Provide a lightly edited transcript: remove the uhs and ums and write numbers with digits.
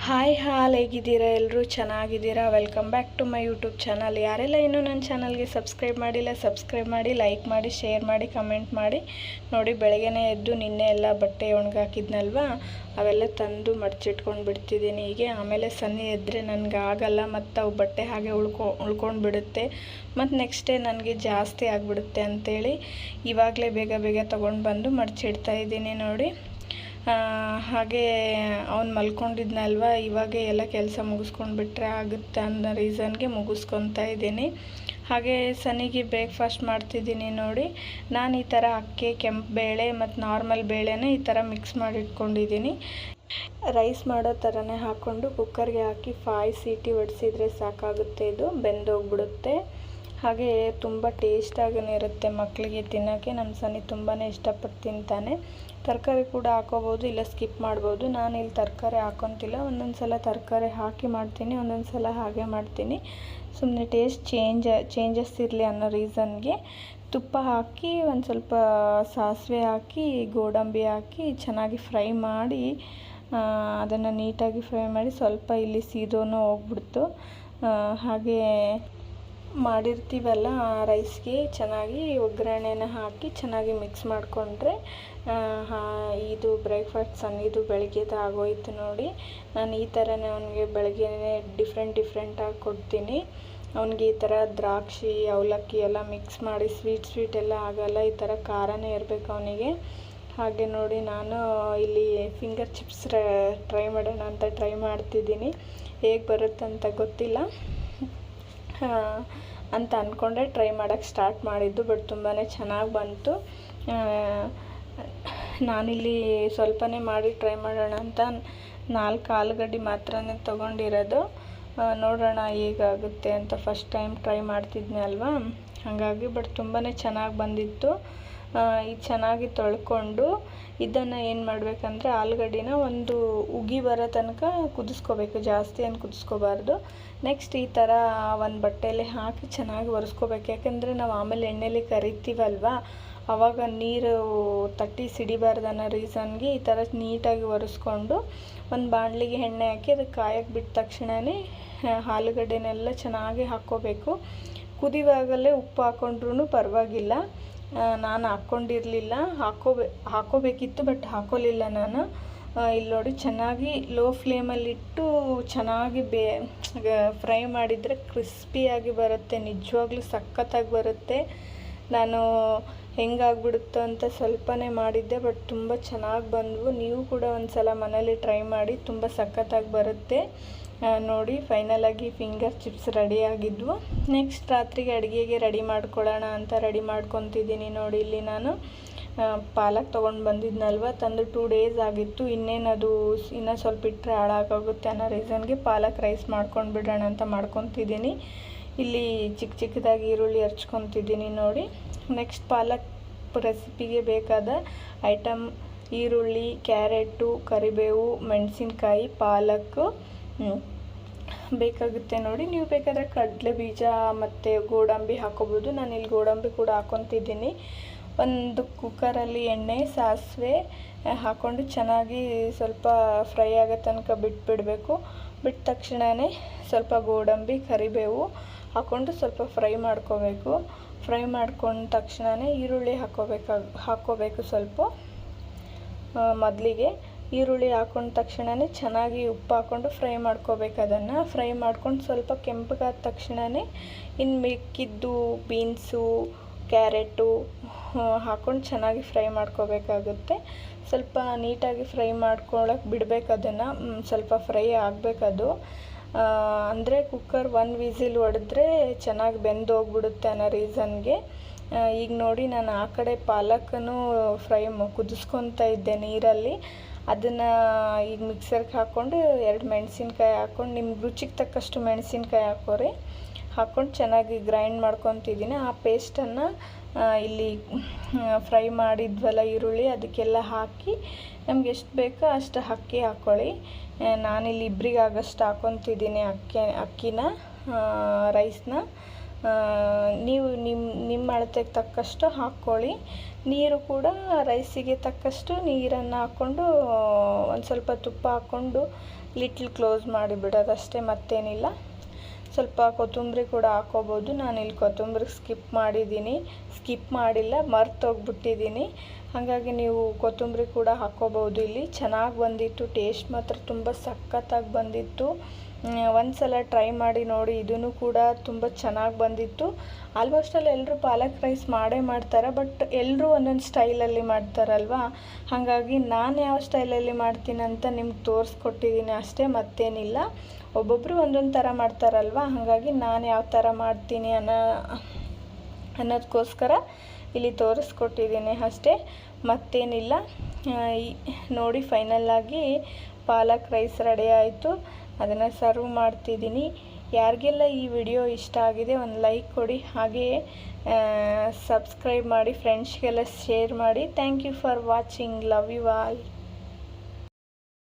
Hi ಹೇಗಿದ್ದೀರಾ ಎಲ್ಲರೂ ಚೆನ್ನಾಗಿದ್ದೀರಾ? Welcome back to my YouTube channel. ಯಾರೆಲ್ಲ ಇನ್ನೂ ನನ್ನ ಚಾನಲ್ಗೆ ಸಬ್ಸ್ಕ್ರೈಬ್ ಮಾಡಿಲ್ಲ ಸಬ್ಸ್ಕ್ರೈಬ್ ಮಾಡಿ, ಲೈಕ್ ಮಾಡಿ, ಶೇರ್ ಮಾಡಿ, ಕಮೆಂಟ್ ಮಾಡಿ. ನೋಡಿ, ಬೆಳಗ್ಗೆನೇ ಎದ್ದು ನಿನ್ನೆ ಎಲ್ಲ ಬಟ್ಟೆ ಒಣಗಾಕಿದ್ನಲ್ವ, ಅವೆಲ್ಲ ತಂದು ಮಡಚಿಟ್ಕೊಂಡು ಬಿಡ್ತಿದ್ದೀನಿ ಹೀಗೆ. ಆಮೇಲೆ ಸನ್ನಿ ಎದ್ದರೆ ನನಗೆ ಆಗಲ್ಲ, ಮತ್ತು ಅವು ಬಟ್ಟೆ ಹಾಗೆ ಉಳ್ಕೊಂಡು ಬಿಡುತ್ತೆ, ಮತ್ತು ನೆಕ್ಸ್ಟ್ ಡೇ ನನಗೆ ಜಾಸ್ತಿ ಆಗಿಬಿಡುತ್ತೆ ಅಂಥೇಳಿ ಇವಾಗಲೇ ಬೇಗ ಬೇಗ ತೊಗೊಂಡು ಬಂದು ಮಡಚಿಡ್ತಾ ಇದ್ದೀನಿ. ನೋಡಿ, ಹಾಗೆ ಅವ್ನು ಮಲ್ಕೊಂಡಿದ್ನಲ್ವ, ಇವಾಗೆ ಎಲ್ಲ ಕೆಲಸ ಮುಗಿಸ್ಕೊಂಡು ಬಿಟ್ಟರೆ ಆಗುತ್ತೆ ಅನ್ನೋ ರೀಸನ್ಗೆ ಮುಗಿಸ್ಕೊತಾ ಇದ್ದೀನಿ. ಹಾಗೆ ಸನಿಗೆ ಬ್ರೇಕ್ಫಾಸ್ಟ್ ಮಾಡ್ತಿದ್ದೀನಿ. ನೋಡಿ, ನಾನು ಈ ಥರ ಅಕ್ಕಿ, ಕೆಂಪು ಬೇಳೆ ಮತ್ತು ನಾರ್ಮಲ್ ಬೇಳೆನ ಈ ಥರ ಮಿಕ್ಸ್ ಮಾಡಿ ಇಟ್ಕೊಂಡಿದ್ದೀನಿ. ರೈಸ್ ಮಾಡೋ ಥರನೇ ಹಾಕ್ಕೊಂಡು ಕುಕ್ಕರ್ಗೆ ಹಾಕಿ 5 ಸೀಟಿ ಹೊಡೆಸಿದ್ರೆ ಸಾಕಾಗುತ್ತೆ, ಇದು ಬೆಂದೋಗ್ಬಿಡುತ್ತೆ. ಹಾಗೆ ತುಂಬ ಟೇಸ್ಟಾಗೂ ಇರುತ್ತೆ ಮಕ್ಕಳಿಗೆ ತಿನ್ನೋಕ್ಕೆ. ನಮ್ಮ ಸನಿ ತುಂಬಾ ಇಷ್ಟಪಟ್ಟು ತಿಂತಾನೆ. ತರಕಾರಿ ಕೂಡ ಹಾಕೋಬೋದು, ಇಲ್ಲ ಸ್ಕಿಪ್ ಮಾಡ್ಬೋದು. ನಾನು ಇಲ್ಲಿ ತರಕಾರಿ ಹಾಕೊತಿಲ್ಲ, ಒಂದೊಂದು ಸಲ ತರಕಾರಿ ಹಾಕಿ ಮಾಡ್ತೀನಿ, ಒಂದೊಂದು ಸಲ ಹಾಗೆ ಮಾಡ್ತೀನಿ. ಸುಮ್ಮನೆ ಟೇಸ್ಟ್ ಚೇಂಜಸ್ ಇರಲಿ ಅನ್ನೋ ರೀಸನ್ಗೆ ತುಪ್ಪ ಹಾಕಿ ಒಂದು ಸ್ವಲ್ಪ ಸಾಸಿವೆ ಹಾಕಿ ಗೋಡಂಬಿ ಹಾಕಿ ಚೆನ್ನಾಗಿ ಫ್ರೈ ಮಾಡಿ, ಅದನ್ನು ನೀಟಾಗಿ ಫ್ರೈ ಮಾಡಿ ಸ್ವಲ್ಪ ಇಲ್ಲಿ ಸೀದೋನು ಹೋಗ್ಬಿಡ್ತು. ಹಾಗೆ ಮಾಡಿರ್ತೀವಲ್ಲ ರೈಸ್ಗೆ ಚೆನ್ನಾಗಿ ಒಗ್ಗರಣೆನ ಹಾಕಿ ಚೆನ್ನಾಗಿ ಮಿಕ್ಸ್ ಮಾಡಿಕೊಂಡ್ರೆ ಇದು ಬ್ರೇಕ್ಫಾಸ್ಟ್ ಸನ್ನಿದು ಬೆಳಗ್ಗೆದು ಆಗೋಯ್ತು. ನೋಡಿ, ನಾನು ಈ ಥರನೇ ಅವನಿಗೆ ಬೆಳಗ್ಗೆ ಡಿಫ್ರೆಂಟಾಗಿ ಕೊಡ್ತೀನಿ. ಅವನಿಗೆ ಈ ಥರ ದ್ರಾಕ್ಷಿ ಅವಲಕ್ಕಿ ಎಲ್ಲ ಮಿಕ್ಸ್ ಮಾಡಿ ಸ್ವೀಟ್ ಎಲ್ಲ ಆಗಲ್ಲ, ಈ ಥರ ಖಾರನೇ ಇರಬೇಕು ಅವನಿಗೆ. ಹಾಗೆ ನೋಡಿ, ನಾನು ಇಲ್ಲಿ ಫಿಂಗರ್ ಚಿಪ್ಸ್ ಟ್ರೈ ಮಾಡೋಣ ಅಂತ ಟ್ರೈ ಮಾಡ್ತಿದ್ದೀನಿ. ಹೇಗೆ ಬರುತ್ತಂತ ಗೊತ್ತಿಲ್ಲ ಅಂತ ಅಂದ್ಕೊಂಡೆ ಟ್ರೈ ಮಾಡೋಕ್ಕೆ ಸ್ಟಾರ್ಟ್ ಮಾಡಿದ್ದು, ಬಟ್ ತುಂಬಾ ಚೆನ್ನಾಗಿ ಬಂತು. ನಾನಿಲ್ಲಿ ಸ್ವಲ್ಪನೇ ಮಾಡಿ ಟ್ರೈ ಮಾಡೋಣ ಅಂತ 4 ಆಲೂಗಡ್ಡೆ ಮಾತ್ರನೇ ತೊಗೊಂಡಿರೋದು. ನೋಡೋಣ ಹೇಗಾಗುತ್ತೆ ಅಂತ. ಫಸ್ಟ್ ಟೈಮ್ ಟ್ರೈ ಮಾಡ್ತಿದ್ದೆ ಅಲ್ವಾ, ಹಾಗಾಗಿ ಬಟ್ ತುಂಬಾ ಚೆನ್ನಾಗಿ ಬಂದಿತ್ತು. ಇದು ಚೆನ್ನಾಗಿ ತೊಳ್ಕೊಂಡು ಇದನ್ನು ಏನು ಮಾಡಬೇಕಂದ್ರೆ ಆಲೂಗಡ್ಡೆನ ಒಂದು ಉಗಿ ಬರೋ ತನಕ ಕುದಿಸ್ಕೋಬೇಕು, ಜಾಸ್ತಿ ಏನು ಕುದಿಸ್ಕೋಬಾರ್ದು. ನೆಕ್ಸ್ಟ್ ಈ ಥರ ಒಂದು ಬಟ್ಟೆಯಲ್ಲಿ ಹಾಕಿ ಚೆನ್ನಾಗಿ ಒರೆಸ್ಕೋಬೇಕು, ಯಾಕೆಂದರೆ ನಾವು ಆಮೇಲೆ ಎಣ್ಣೆಲಿ ಕರಿತೀವಲ್ವ, ಆವಾಗ ನೀರು ತಟ್ಟಿ ಸಿಡಿಬಾರ್ದು ಅನ್ನೋ ರೀಸನ್ಗೆ ಈ ಥರ ನೀಟಾಗಿ ಒರೆಸ್ಕೊಂಡು ಒಂದು ಬಾಣಲಿಗೆ ಎಣ್ಣೆ ಹಾಕಿ ಅದಕ್ಕೆ ಕಾಯಕ್ಕೆ ಬಿಟ್ಟ ತಕ್ಷಣವೇ ಆಲೂಗಡ್ಡೆನೆಲ್ಲ ಚೆನ್ನಾಗಿ ಹಾಕ್ಕೋಬೇಕು. ಕುದಿವಾಗಲೇ ಉಪ್ಪು ಹಾಕ್ಕೊಂಡ್ರೂ ಪರವಾಗಿಲ್ಲ. ನಾನು ಹಾಕ್ಕೊಂಡಿರಲಿಲ್ಲ, ಹಾಕ್ಕೋಬೇಕಿತ್ತು ಬಟ್ ಹಾಕ್ಕೊಳ್ಳಿಲ್ಲ ನಾನು. ಇಲ್ಲಿ ನೋಡಿ, ಚೆನ್ನಾಗಿ ಲೋ ಫ್ಲೇಮಲ್ಲಿಟ್ಟು ಚೆನ್ನಾಗಿ ಫ್ರೈ ಮಾಡಿದರೆ ಕ್ರಿಸ್ಪಿಯಾಗಿ ಬರುತ್ತೆ, ನಿಜವಾಗ್ಲೂ ಸಖತ್ತಾಗಿ ಬರುತ್ತೆ. ನಾನು ಹೆಂಗಾಗ್ಬಿಡುತ್ತೋ ಅಂತ ಸ್ವಲ್ಪನೇ ಮಾಡಿದ್ದೆ, ಬಟ್ ತುಂಬ ಚೆನ್ನಾಗಿ ಬಂದವು. ನೀವು ಕೂಡ ಒಂದು ಸಲ ಮನೇಲಿ ಟ್ರೈ ಮಾಡಿ, ತುಂಬ ಸಖತ್ತಾಗಿ ಬರುತ್ತೆ. ನೋಡಿ, ಫೈನಲಾಗಿ ಫಿಂಗರ್ ಚಿಪ್ಸ್ ರೆಡಿಯಾಗಿದ್ವು. ನೆಕ್ಸ್ಟ್ ರಾತ್ರಿಗೆ ಅಡುಗೆಗೆ ರೆಡಿ ಮಾಡ್ಕೊಳ್ಳೋಣ ಅಂತ ರೆಡಿ ಮಾಡ್ಕೊತಿದ್ದೀನಿ. ನೋಡಿ, ಇಲ್ಲಿ ನಾನು ಪಾಲಕ್ ತೊಗೊಂಡು ಬಂದಿದ್ನಲ್ವ, ತಂದು 2 ಡೇಸ್ ಆಗಿತ್ತು. ಇನ್ನೇನದು ಇನ್ನೂ ಸ್ವಲ್ಪ ಇಟ್ಟರೆ ಹಾಳಾಗೋಗುತ್ತೆ ಅನ್ನೋ ರೀಸನ್ಗೆ ಪಾಲಕ್ ರೈಸ್ ಮಾಡ್ಕೊಂಡು ಬಿಡೋಣ ಅಂತ ಮಾಡ್ಕೊತಿದ್ದೀನಿ. ಇಲ್ಲಿ ಚಿಕ್ಕದಾಗಿ ಈರುಳ್ಳಿ ಹರ್ಚ್ಕೊತಿದ್ದೀನಿ. ನೋಡಿ, ನೆಕ್ಸ್ಟ್ ಪಾಲಕ್ ರೆಸಿಪಿಗೆ ಬೇಕಾದ ಐಟಮ್ ಈರುಳ್ಳಿ, ಕ್ಯಾರೆಟು, ಕರಿಬೇವು, ಮೆಣಸಿನ್ಕಾಯಿ, ಪಾಲಕ್ಕು ಬೇಕಾಗುತ್ತೆ. ನೋಡಿ, ನೀವು ಬೇಕಾದರೆ ಕಡಲೆ ಬೀಜ ಮತ್ತು ಗೋಡಂಬಿ ಹಾಕೋಬೋದು. ನಾನಿಲ್ಲಿ ಗೋಡಂಬಿ ಕೂಡ ಹಾಕ್ಕೊತಿದ್ದೀನಿ. ಒಂದು ಕುಕ್ಕರಲ್ಲಿ ಎಣ್ಣೆ, ಸಾಸಿವೆ ಹಾಕ್ಕೊಂಡು ಚೆನ್ನಾಗಿ ಸ್ವಲ್ಪ ಫ್ರೈ ಆಗೋ ತನಕ ಬಿಟ್ಬಿಡಬೇಕು. ಬಿಟ್ಟ ತಕ್ಷಣವೇ ಸ್ವಲ್ಪ ಗೋಡಂಬಿ, ಕರಿಬೇವು ಹಾಕ್ಕೊಂಡು ಸ್ವಲ್ಪ ಫ್ರೈ ಮಾಡ್ಕೋಬೇಕು. ಫ್ರೈ ಮಾಡ್ಕೊಂಡ ತಕ್ಷಣವೇ ಈರುಳ್ಳಿ ಹಾಕ್ಕೋಬೇಕು ಸ್ವಲ್ಪ. ಮೊದಲಿಗೆ ಈರುಳ್ಳಿ ಹಾಕ್ಕೊಂಡ ತಕ್ಷಣವೇ ಚೆನ್ನಾಗಿ ಉಪ್ಪು ಹಾಕ್ಕೊಂಡು ಫ್ರೈ ಮಾಡ್ಕೋಬೇಕು. ಅದನ್ನು ಫ್ರೈ ಮಾಡ್ಕೊಂಡು ಸ್ವಲ್ಪ ಕೆಂಪಗಾದ ತಕ್ಷಣವೇ ಇನ್ನು ಮಿಕ್ಕಿದ್ದು ಬೀನ್ಸು, ಕ್ಯಾರೆಟು ಹಾಕ್ಕೊಂಡು ಚೆನ್ನಾಗಿ ಫ್ರೈ ಮಾಡ್ಕೋಬೇಕಾಗುತ್ತೆ. ಸ್ವಲ್ಪ ನೀಟಾಗಿ ಫ್ರೈ ಮಾಡ್ಕೊಳ್ಳೋಕೆ ಬಿಡಬೇಕು, ಅದನ್ನು ಸ್ವಲ್ಪ ಫ್ರೈ ಆಗಬೇಕದು. ಅಂದರೆ ಕುಕ್ಕರ್ 1 ವಿಸಿಲ್ ಹೊಡೆದ್ರೆ ಚೆನ್ನಾಗಿ ಬೆಂದೋಗ್ಬಿಡುತ್ತೆ ಅನ್ನೋ ರೀಸನ್ಗೆ. ಈಗ ನೋಡಿ, ನಾನು ಆ ಕಡೆ ಪಾಲಕನ್ನು ಕುದಿಸ್ಕೊತಾ ಇದ್ದೆ ನೀರಲ್ಲಿ. ಅದನ್ನು ಈಗ ಮಿಕ್ಸರ್ಗೆ ಹಾಕ್ಕೊಂಡು 2 ಮೆಣಸಿನ್ಕಾಯಿ ಹಾಕ್ಕೊಂಡು, ನಿಮ್ಗೆ ರುಚಿಗೆ ತಕ್ಕಷ್ಟು ಮೆಣಸಿನ್ಕಾಯಿ ಹಾಕ್ಕೊಂಡು ಚೆನ್ನಾಗಿ ಗ್ರೈಂಡ್ ಮಾಡ್ಕೊತಿದ್ದೀನಿ. ಆ ಪೇಸ್ಟನ್ನು ಇಲ್ಲಿ ಫ್ರೈ ಮಾಡಿದ್ವಲ್ಲ ಈರುಳ್ಳಿ, ಅದಕ್ಕೆಲ್ಲ ಹಾಕಿ ನಮ್ಗೆ ಎಷ್ಟು ಬೇಕೋ ಅಷ್ಟು ಅಕ್ಕಿ ಹಾಕ್ಕೊಳ್ಳಿ. ನಾನಿಲ್ಲಿ ಇಬ್ಬರಿಗಾಗಷ್ಟು ಹಾಕ್ಕೊತಿದ್ದೀನಿ ಅಕ್ಕಿನ, ರೈಸ್ನ. ನೀವು ನಿಮ್ಮ ಅಳತೆಗೆ ತಕ್ಕಷ್ಟು ಹಾಕ್ಕೊಳ್ಳಿ. ನೀರು ಕೂಡ ರೈಸಿಗೆ ತಕ್ಕಷ್ಟು ನೀರನ್ನು ಹಾಕ್ಕೊಂಡು ಒಂದು ಸ್ವಲ್ಪ ತುಪ್ಪ ಹಾಕ್ಕೊಂಡು ಲಿಟ್ಲ್ ಕ್ಲೋಸ್ ಮಾಡಿಬಿಡೋದಷ್ಟೇ, ಮತ್ತೇನಿಲ್ಲ. ಸ್ವಲ್ಪ ಕೊತ್ತಂಬರಿ ಕೂಡ ಹಾಕ್ಕೋಬೋದು. ನಾನಿಲ್ಲಿ ಕೊತ್ತಂಬರಿ ಸ್ಕಿಪ್ ಮಾಡಿಲ್ಲ, ಮರ್ತೋಗ್ಬಿಟ್ಟಿದ್ದೀನಿ. ಹಾಗಾಗಿ ನೀವು ಕೊತ್ತಂಬರಿ ಕೂಡ ಹಾಕ್ಕೋಬೋದು. ಇಲ್ಲಿ ಚೆನ್ನಾಗಿ ಬಂದಿತ್ತು, ಟೇಸ್ಟ್ ಮಾತ್ರ ತುಂಬ ಸಖತ್ತಾಗಿ ಬಂದಿತ್ತು. ಒಂದು ಸಲ ಟ್ರೈ ಮಾಡಿ ನೋಡಿ, ಇದೂ ಕೂಡ ತುಂಬ ಚೆನ್ನಾಗಿ ಬಂದಿತ್ತು. ಆಲ್ಮೋಸ್ಟಲ್ಲಿ ಎಲ್ಲರೂ ಪಾಲಕ್ ರೈಸ್ ಮಾಡ್ತಾರೆ, ಬಟ್ ಎಲ್ಲರೂ ಒಂದೊಂದು ಸ್ಟೈಲಲ್ಲಿ ಮಾಡ್ತಾರಲ್ವ. ಹಾಗಾಗಿ ನಾನು ಯಾವ ಸ್ಟೈಲಲ್ಲಿ ಮಾಡ್ತೀನಿ ಅಂತ ನಿಮ್ಗೆ ತೋರಿಸ್ಕೊಟ್ಟಿದ್ದೀನಿ ಅಷ್ಟೇ, ಮತ್ತೇನಿಲ್ಲ. ಒಬ್ಬೊಬ್ಬರು ಒಂದೊಂದು ಥರ ಮಾಡ್ತಾರಲ್ವ, ಹಾಗಾಗಿ ನಾನು ಯಾವ ಥರ ಮಾಡ್ತೀನಿ ಅನ್ನೋದಕ್ಕೋಸ್ಕರ ಇಲ್ಲಿ ತೋರಿಸ್ಕೊಟ್ಟಿದ್ದೀನಿ ಅಷ್ಟೇ, ಮತ್ತೇನಿಲ್ಲ. ನೋಡಿ ಫೈನಲ್ಲಾಗಿ ಪಾಲಕ್ ರೈಸ್ ರೆಡಿ ಆಯಿತು. ಅದನ್ನು ಸರ್ವ್ ಮಾಡ್ತಿದ್ದೀನಿ. ಯಾರಿಗೆಲ್ಲ ಈ ವಿಡಿಯೋ ಇಷ್ಟ ಆಗಿದೆ ಒಂದು ಲೈಕ್ ಕೊಡಿ, ಹಾಗೆಯೇ ಸಬ್ಸ್ಕ್ರೈಬ್ ಮಾಡಿ, ಫ್ರೆಂಡ್ಸ್ಗೆಲ್ಲ ಶೇರ್ ಮಾಡಿ. Thank you for watching. Love you all.